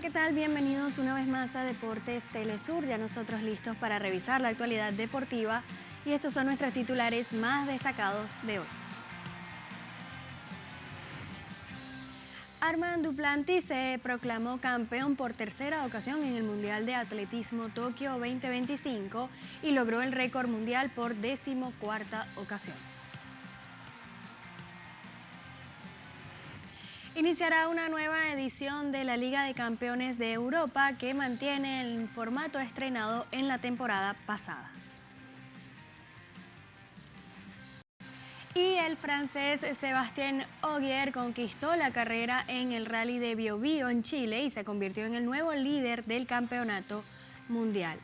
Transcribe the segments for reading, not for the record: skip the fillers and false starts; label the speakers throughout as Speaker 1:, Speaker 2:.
Speaker 1: ¿qué tal? Bienvenidos una vez más a Deportes Telesur, ya nosotros listos para revisar la actualidad deportiva y estos son nuestros titulares más destacados de hoy. Armand Duplantis se proclamó campeón por tercera ocasión en el Mundial de Atletismo Tokio 2025 y logró el récord mundial por 14ª ocasión. Iniciará una nueva edición de la Liga de Campeones de Europa que mantiene el formato estrenado en la temporada pasada. Y el francés Sébastien Ogier conquistó la carrera en el Rally de Biobío en Chile y se convirtió en el nuevo líder del campeonato mundial.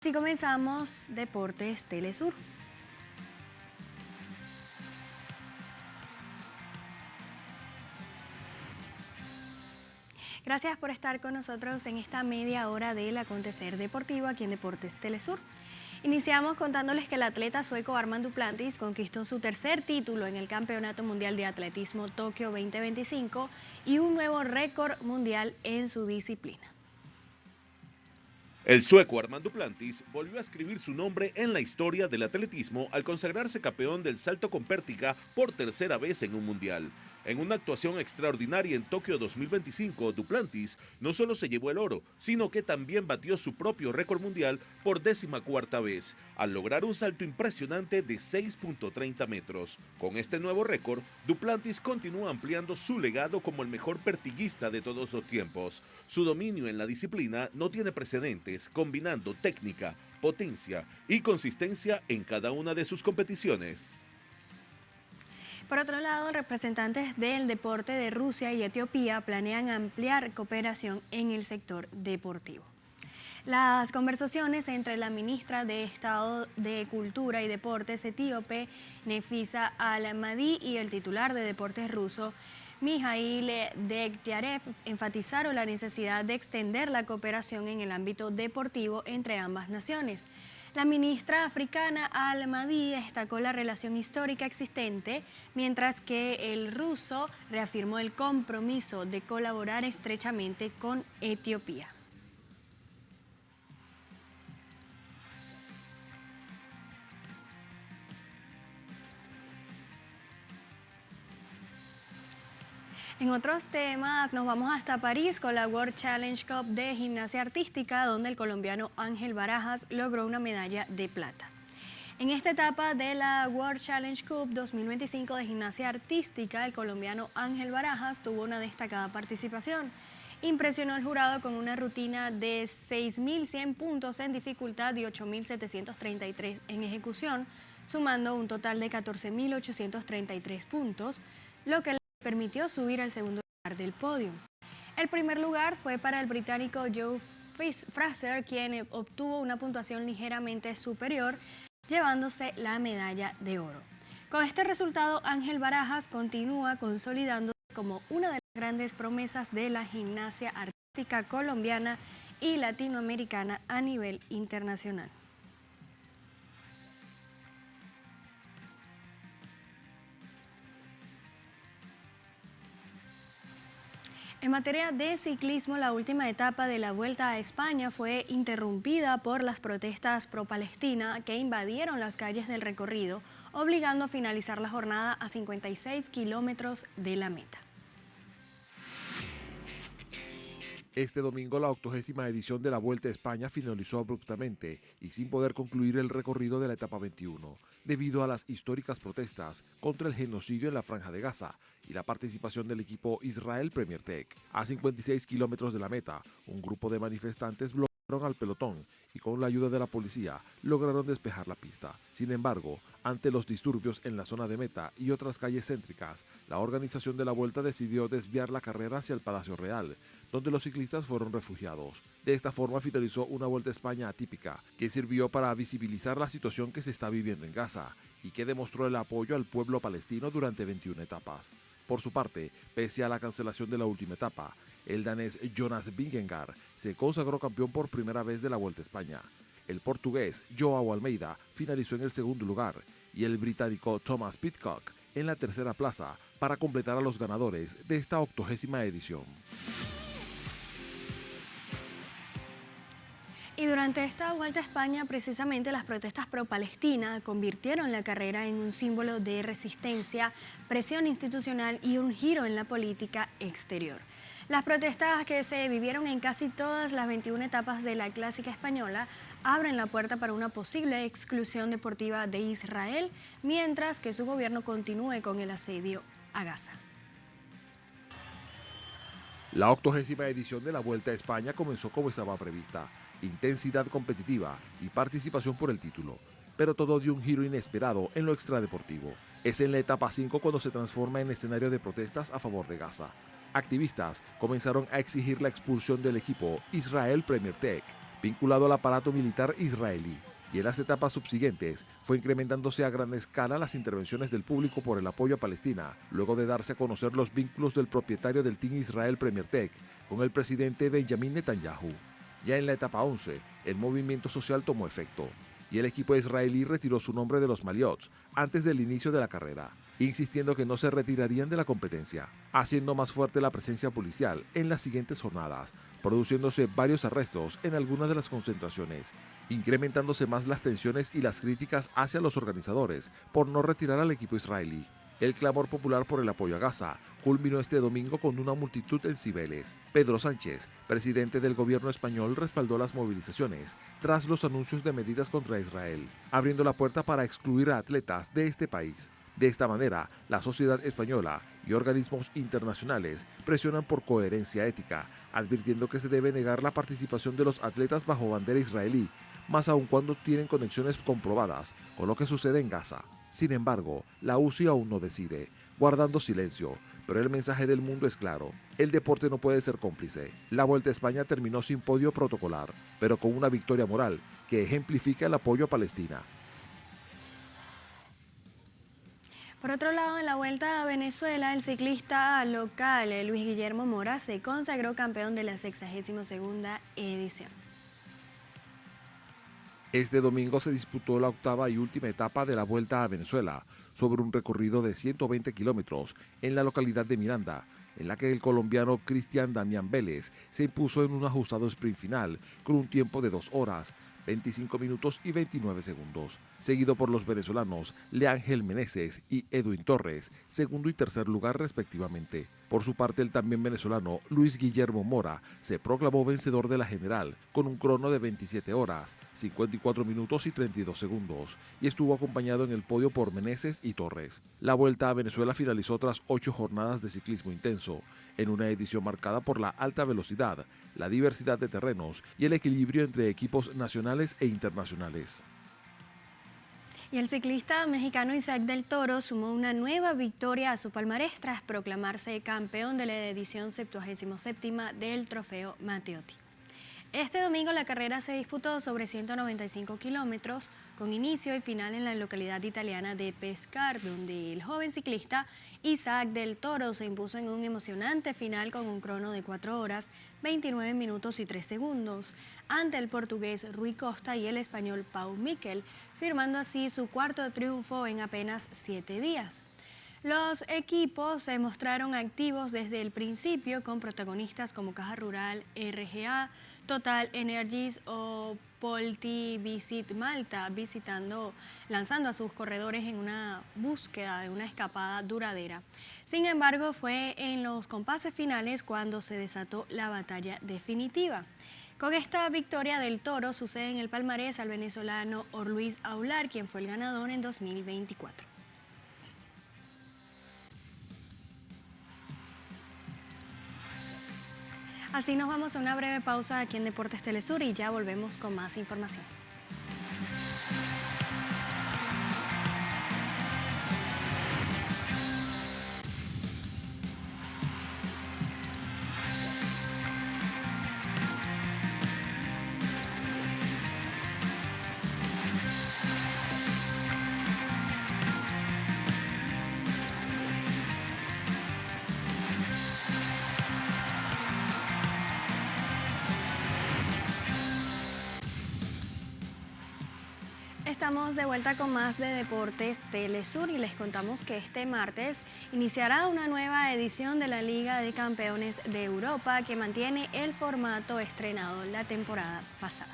Speaker 1: Así comenzamos Deportes Telesur. Gracias por estar con nosotros en esta media hora del acontecer deportivo aquí en Deportes Telesur. Iniciamos contándoles que el atleta sueco Armand Duplantis conquistó su tercer título en el Campeonato Mundial de Atletismo Tokio 2025 y un nuevo récord mundial en su disciplina.
Speaker 2: El sueco Armand Duplantis volvió a escribir su nombre en la historia del atletismo al consagrarse campeón del salto con pértiga por tercera vez en un mundial. En una actuación extraordinaria en Tokio 2025, Duplantis no solo se llevó el oro, sino que también batió su propio récord mundial por 14ª vez, al lograr un salto impresionante de 6.30 metros. Con este nuevo récord, Duplantis continúa ampliando su legado como el mejor pertiguista de todos los tiempos. Su dominio en la disciplina no tiene precedentes, combinando técnica, potencia y consistencia en cada una de sus competiciones.
Speaker 1: Por otro lado, representantes del deporte de Rusia y Etiopía planean ampliar cooperación en el sector deportivo. Las conversaciones entre la ministra de Estado de Cultura y Deportes etíope, Nefisa Al-Mahdi, y el titular de Deportes ruso, Mikhail Dektiarev, enfatizaron la necesidad de extender la cooperación en el ámbito deportivo entre ambas naciones. La ministra africana Al-Mahdi destacó la relación histórica existente, mientras que el ruso reafirmó el compromiso de colaborar estrechamente con Etiopía. En otros temas, nos vamos hasta París con la World Challenge Cup de gimnasia artística, donde el colombiano Ángel Barajas logró una medalla de plata. En esta etapa de la World Challenge Cup 2025 de gimnasia artística, el colombiano Ángel Barajas tuvo una destacada participación. Impresionó al jurado con una rutina de 6.100 puntos en dificultad y 8.733 en ejecución, sumando un total de 14.833 puntos, lo que permitió subir al segundo lugar del podio. El primer lugar fue para el británico Joe Fraser, quien obtuvo una puntuación ligeramente superior, llevándose la medalla de oro. Con este resultado, Ángel Barajas continúa consolidándose como una de las grandes promesas de la gimnasia artística colombiana y latinoamericana a nivel internacional. En materia de ciclismo, la última etapa de la Vuelta a España fue interrumpida por las protestas pro-Palestina que invadieron las calles del recorrido, obligando a finalizar la jornada a 56 kilómetros de la meta.
Speaker 3: Este domingo, la 80ª edición de la Vuelta a España finalizó abruptamente y sin poder concluir el recorrido de la etapa 21, debido a las históricas protestas contra el genocidio en la Franja de Gaza y la participación del equipo Israel Premier Tech. A 56 kilómetros de la meta, un grupo de manifestantes bloquearon al pelotón y con la ayuda de la policía lograron despejar la pista. Sin embargo, ante los disturbios en la zona de meta y otras calles céntricas, la organización de la vuelta decidió desviar la carrera hacia el Palacio Real, donde los ciclistas fueron refugiados. De esta forma finalizó una Vuelta a España atípica, que sirvió para visibilizar la situación que se está viviendo en Gaza y que demostró el apoyo al pueblo palestino durante 21 etapas. Por su parte, pese a la cancelación de la última etapa, el danés Jonas Vingegaard se consagró campeón por primera vez de la Vuelta a España. El portugués Joao Almeida finalizó en el segundo lugar y el británico Thomas Pidcock en la tercera plaza para completar a los ganadores de esta 80ª edición.
Speaker 1: Y durante esta Vuelta a España, precisamente las protestas pro-Palestina convirtieron la carrera en un símbolo de resistencia, presión institucional y un giro en la política exterior. Las protestas que se vivieron en casi todas las 21 etapas de la clásica española abren la puerta para una posible exclusión deportiva de Israel, mientras que su gobierno continúe con el asedio a Gaza.
Speaker 3: La 80ª edición de la Vuelta a España comenzó como estaba prevista: intensidad competitiva y participación por el título. Pero todo dio un giro inesperado en lo extradeportivo. Es en la etapa 5 cuando se transforma en escenario de protestas a favor de Gaza. Activistas comenzaron a exigir la expulsión del equipo Israel Premier Tech, vinculado al aparato militar israelí. Y en las etapas subsiguientes fue incrementándose a gran escala las intervenciones del público por el apoyo a Palestina, luego de darse a conocer los vínculos del propietario del Team Israel Premier Tech con el presidente Benjamin Netanyahu. Ya en la etapa 11, el movimiento social tomó efecto y el equipo israelí retiró su nombre de los Mariots antes del inicio de la carrera, insistiendo que no se retirarían de la competencia, haciendo más fuerte la presencia policial en las siguientes jornadas, produciéndose varios arrestos en algunas de las concentraciones, incrementándose más las tensiones y las críticas hacia los organizadores por no retirar al equipo israelí. El clamor popular por el apoyo a Gaza culminó este domingo con una multitud en Cibeles. Pedro Sánchez, presidente del gobierno español, respaldó las movilizaciones tras los anuncios de medidas contra Israel, abriendo la puerta para excluir a atletas de este país. De esta manera, la sociedad española y organismos internacionales presionan por coherencia ética, advirtiendo que se debe negar la participación de los atletas bajo bandera israelí, más aun cuando tienen conexiones comprobadas con lo que sucede en Gaza. Sin embargo, la UCI aún no decide, guardando silencio, pero el mensaje del mundo es claro: el deporte no puede ser cómplice. La Vuelta a España terminó sin podio protocolar, pero con una victoria moral que ejemplifica el apoyo a Palestina.
Speaker 1: Por otro lado, en la Vuelta a Venezuela, el ciclista local Luis Guillermo Mora se consagró campeón de la 62ª edición.
Speaker 3: Este domingo se disputó la octava y última etapa de la Vuelta a Venezuela, sobre un recorrido de 120 kilómetros en la localidad de Miranda, en la que el colombiano Cristian Damián Vélez se impuso en un ajustado sprint final con un tiempo de 2 horas, 25 minutos y 29 segundos, seguido por los venezolanos Leángel Meneses y Edwin Torres, segundo y tercer lugar respectivamente. Por su parte, el también venezolano Luis Guillermo Mora se proclamó vencedor de la general con un crono de 27 horas, 54 minutos y 32 segundos, y estuvo acompañado en el podio por Meneses y Torres. La Vuelta a Venezuela finalizó tras 8 jornadas de ciclismo intenso, en una edición marcada por la alta velocidad, la diversidad de terrenos y el equilibrio entre equipos nacionales e internacionales.
Speaker 1: Y el ciclista mexicano Isaac del Toro sumó una nueva victoria a su palmarés tras proclamarse campeón de la edición 77ª del Trofeo Matteotti. Este domingo la carrera se disputó sobre 195 kilómetros, con inicio y final en la localidad italiana de Pescar, donde el joven ciclista Isaac del Toro se impuso en un emocionante final con un crono de 4 horas, 29 minutos y 3 segundos, ante el portugués Rui Costa y el español Pau Miquel, firmando así su cuarto triunfo en apenas 7 días. Los equipos se mostraron activos desde el principio, con protagonistas como Caja Rural, RGA, Total Energies o Polti Visit Malta, lanzando a sus corredores en una búsqueda de una escapada duradera. Sin embargo, fue en los compases finales cuando se desató la batalla definitiva. Con esta victoria del Toro sucede en el palmarés al venezolano Orluis Aular, quien fue el ganador en 2024. Así nos vamos a una breve pausa aquí en Deportes Telesur y ya volvemos con más información. Estamos de vuelta con más de Deportes Telesur y les contamos que este martes iniciará una nueva edición de la Liga de Campeones de Europa, que mantiene el formato estrenado la temporada pasada.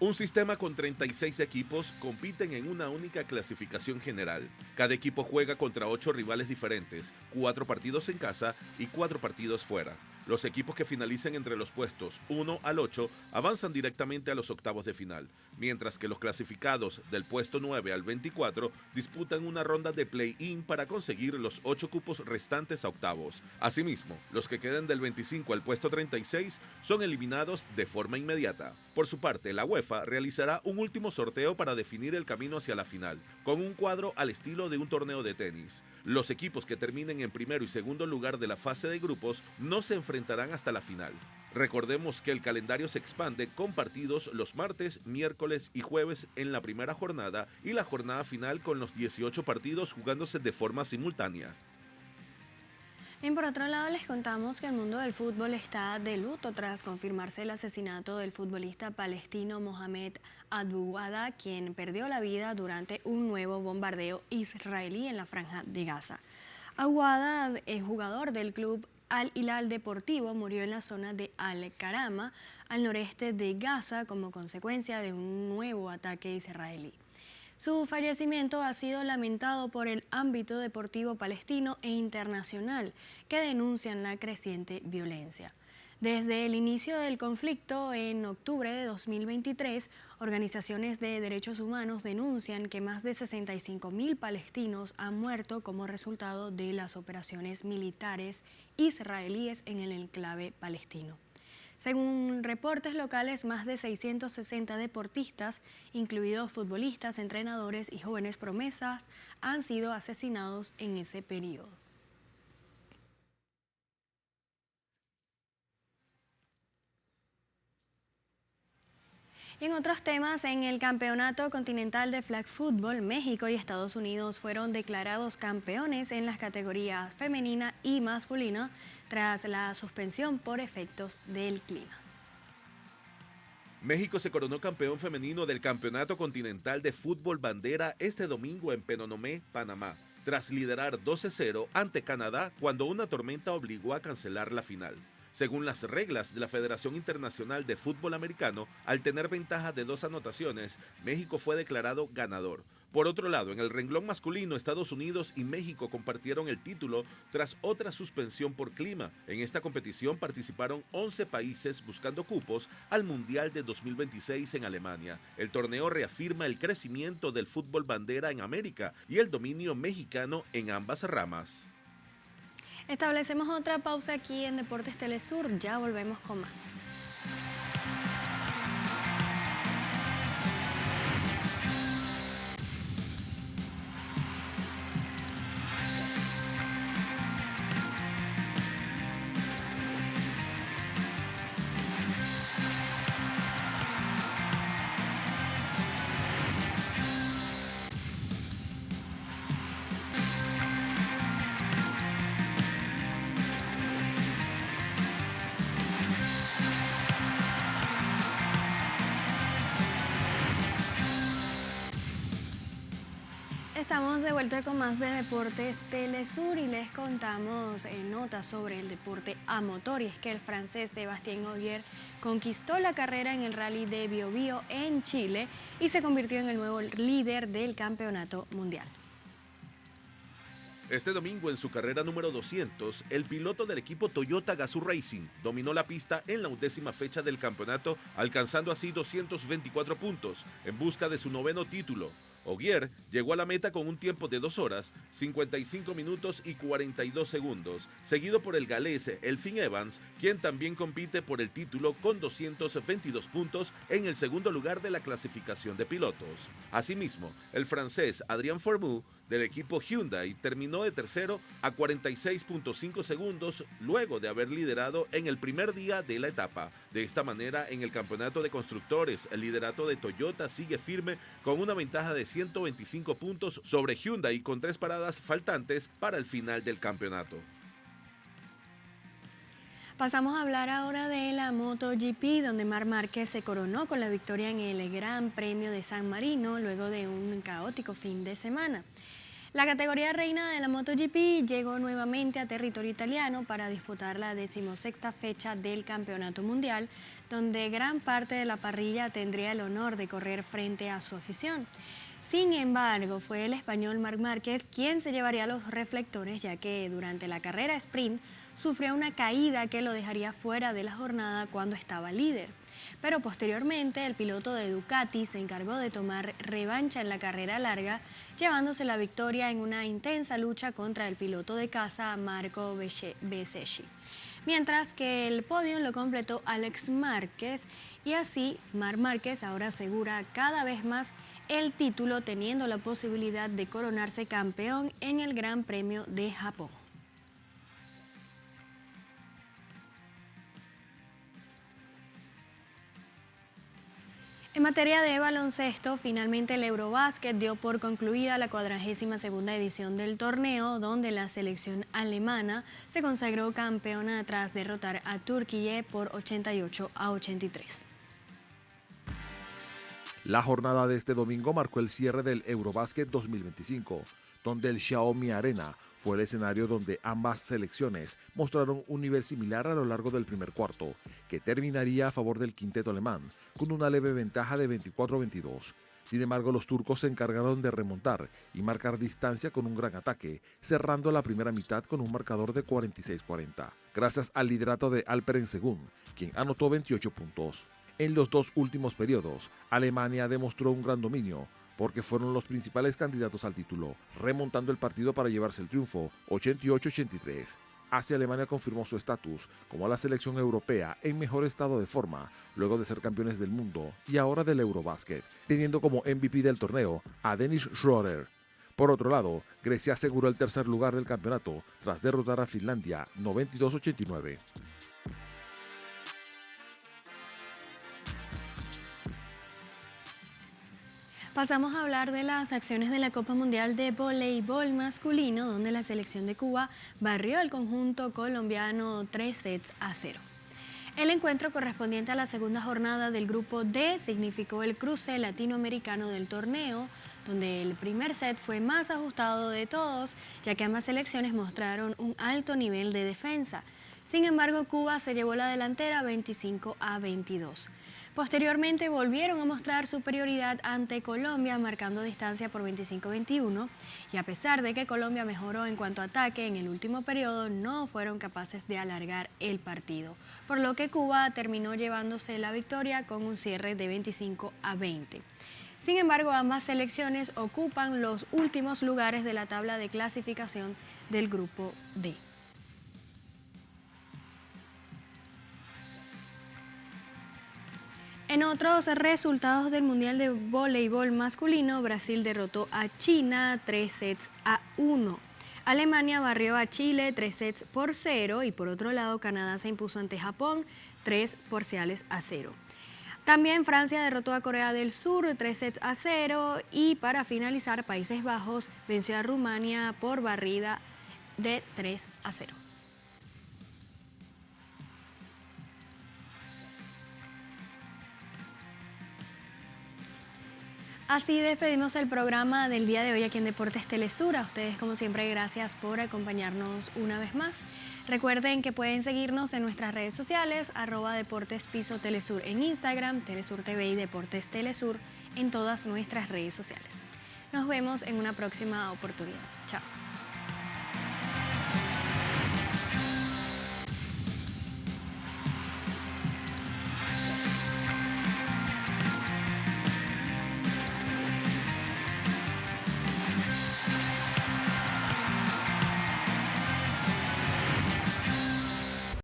Speaker 2: Un sistema con 36 equipos compiten en una única clasificación general. Cada equipo juega contra 8 rivales diferentes, 4 partidos en casa y 4 partidos fuera. Los equipos que finalicen entre los puestos 1 al 8 avanzan directamente a los octavos de final, mientras que los clasificados del puesto 9 al 24 disputan una ronda de play-in para conseguir los 8 cupos restantes a octavos. Asimismo, los que queden del 25 al puesto 36 son eliminados de forma inmediata. Por su parte, la UEFA realizará un último sorteo para definir el camino hacia la final, con un cuadro al estilo de un torneo de tenis. Los equipos que terminen en primero y segundo lugar de la fase de grupos no se enfrentarán hasta la final. Recordemos que el calendario se expande con partidos los martes, miércoles y jueves en la primera jornada y la jornada final con los 18 partidos jugándose de forma simultánea.
Speaker 1: Y por otro lado, les contamos que el mundo del fútbol está de luto tras confirmarse el asesinato del futbolista palestino Mohamed Abu-Wada, quien perdió la vida durante un nuevo bombardeo israelí en la Franja de Gaza. Abu-Wada, el jugador del club Al Hilal Deportivo, murió en la zona de Al-Karama, al noreste de Gaza, como consecuencia de un nuevo ataque israelí. Su fallecimiento ha sido lamentado por el ámbito deportivo palestino e internacional, que denuncian la creciente violencia. Desde el inicio del conflicto, en octubre de 2023, organizaciones de derechos humanos denuncian que más de 65.000 palestinos han muerto como resultado de las operaciones militares israelíes en el enclave palestino. Según reportes locales, más de 660 deportistas, incluidos futbolistas, entrenadores y jóvenes promesas, han sido asesinados en ese periodo. En otros temas, en el Campeonato Continental de Flag Football, México y Estados Unidos fueron declarados campeones en las categorías femenina y masculina tras la suspensión por efectos del clima.
Speaker 2: México se coronó campeón femenino del Campeonato Continental de Fútbol Bandera este domingo en Penonomé, Panamá, tras liderar 12-0 ante Canadá cuando una tormenta obligó a cancelar la final. Según las reglas de la Federación Internacional de Fútbol Americano, al tener ventaja de 2 anotaciones, México fue declarado ganador. Por otro lado, en el renglón masculino, Estados Unidos y México compartieron el título tras otra suspensión por clima. En esta competición participaron 11 países buscando cupos al Mundial de 2026 en Alemania. El torneo reafirma el crecimiento del fútbol bandera en América y el dominio mexicano en ambas ramas.
Speaker 1: Establecemos otra pausa aquí en Deportes Telesur, ya volvemos con más. Estamos de vuelta con más de Deportes Telesur y les contamos notas sobre el deporte a motor, y es que el francés Sébastien Ogier conquistó la carrera en el Rally de Biobío en Chile y se convirtió en el nuevo líder del campeonato mundial.
Speaker 2: Este domingo, en su carrera número 200, el piloto del equipo Toyota Gazoo Racing dominó la pista en la 11ª fecha del campeonato, alcanzando así 224 puntos en busca de su 9º título. Ogier llegó a la meta con un tiempo de 2 horas, 55 minutos y 42 segundos, seguido por el galés Elfyn Evans, quien también compite por el título con 222 puntos en el segundo lugar de la clasificación de pilotos. Asimismo, el francés Adrien Fourmou del equipo Hyundai terminó de tercero a 46.5 segundos luego de haber liderado en el primer día de la etapa. De esta manera, en el campeonato de constructores, el liderato de Toyota sigue firme con una ventaja de 125 puntos sobre Hyundai, con 3 paradas faltantes para el final del campeonato.
Speaker 1: Pasamos a hablar ahora de la MotoGP, donde Marc Márquez se coronó con la victoria en el Gran Premio de San Marino luego de un caótico fin de semana. La categoría reina de la MotoGP llegó nuevamente a territorio italiano para disputar la 16ª fecha del Campeonato Mundial, donde gran parte de la parrilla tendría el honor de correr frente a su afición. Sin embargo, fue el español Marc Márquez quien se llevaría los reflectores, ya que durante la carrera sprint sufrió una caída que lo dejaría fuera de la jornada cuando estaba líder. Pero posteriormente el piloto de Ducati se encargó de tomar revancha en la carrera larga, llevándose la victoria en una intensa lucha contra el piloto de casa Marco Bezzecchi. Mientras que el podio lo completó Alex Márquez y así Marc Márquez ahora asegura cada vez más el título, teniendo la posibilidad de coronarse campeón en el Gran Premio de Japón. En materia de baloncesto, finalmente el Eurobásquet dio por concluida la 42ª edición del torneo, donde la selección alemana se consagró campeona tras derrotar a Turquía por 88-83.
Speaker 3: La jornada de este domingo marcó el cierre del Eurobásquet 2025, donde el Xiaomi Arena fue el escenario donde ambas selecciones mostraron un nivel similar a lo largo del primer cuarto, que terminaría a favor del quinteto alemán, con una leve ventaja de 24-22. Sin embargo, los turcos se encargaron de remontar y marcar distancia con un gran ataque, cerrando la primera mitad con un marcador de 46-40, gracias al liderato de Alperen Sengun, quien anotó 28 puntos. En los dos últimos periodos, Alemania demostró un gran dominio, porque fueron los principales candidatos al título, remontando el partido para llevarse el triunfo 88-83. Así Alemania confirmó su estatus como la selección europea en mejor estado de forma, luego de ser campeones del mundo y ahora del Eurobásquet, teniendo como MVP del torneo a Dennis Schroeder. Por otro lado, Grecia aseguró el tercer lugar del campeonato tras derrotar a Finlandia 92-89.
Speaker 1: Pasamos a hablar de las acciones de la Copa Mundial de Voleibol Masculino, donde la selección de Cuba barrió al conjunto colombiano 3-0. El encuentro correspondiente a la segunda jornada del Grupo D significó el cruce latinoamericano del torneo, donde el primer set fue más ajustado de todos, ya que ambas selecciones mostraron un alto nivel de defensa. Sin embargo, Cuba se llevó la delantera 25-22. Posteriormente volvieron a mostrar superioridad ante Colombia, marcando distancia por 25-21, y a pesar de que Colombia mejoró en cuanto a ataque en el último periodo, no fueron capaces de alargar el partido, por lo que Cuba terminó llevándose la victoria con un cierre de 25-20. Sin embargo, ambas selecciones ocupan los últimos lugares de la tabla de clasificación del Grupo D. En otros resultados del Mundial de Voleibol Masculino, Brasil derrotó a China 3-1. Alemania barrió a Chile 3-0 y por otro lado Canadá se impuso ante Japón 3-0. También Francia derrotó a Corea del Sur 3-0 y para finalizar Países Bajos venció a Rumania por barrida de 3-0. Así despedimos el programa del día de hoy aquí en Deportes Telesur. A ustedes, como siempre, gracias por acompañarnos una vez más. Recuerden que pueden seguirnos en nuestras redes sociales, @deportespiso_telesur en Instagram, Telesur TV y Deportes Telesur en todas nuestras redes sociales. Nos vemos en una próxima oportunidad. Chao.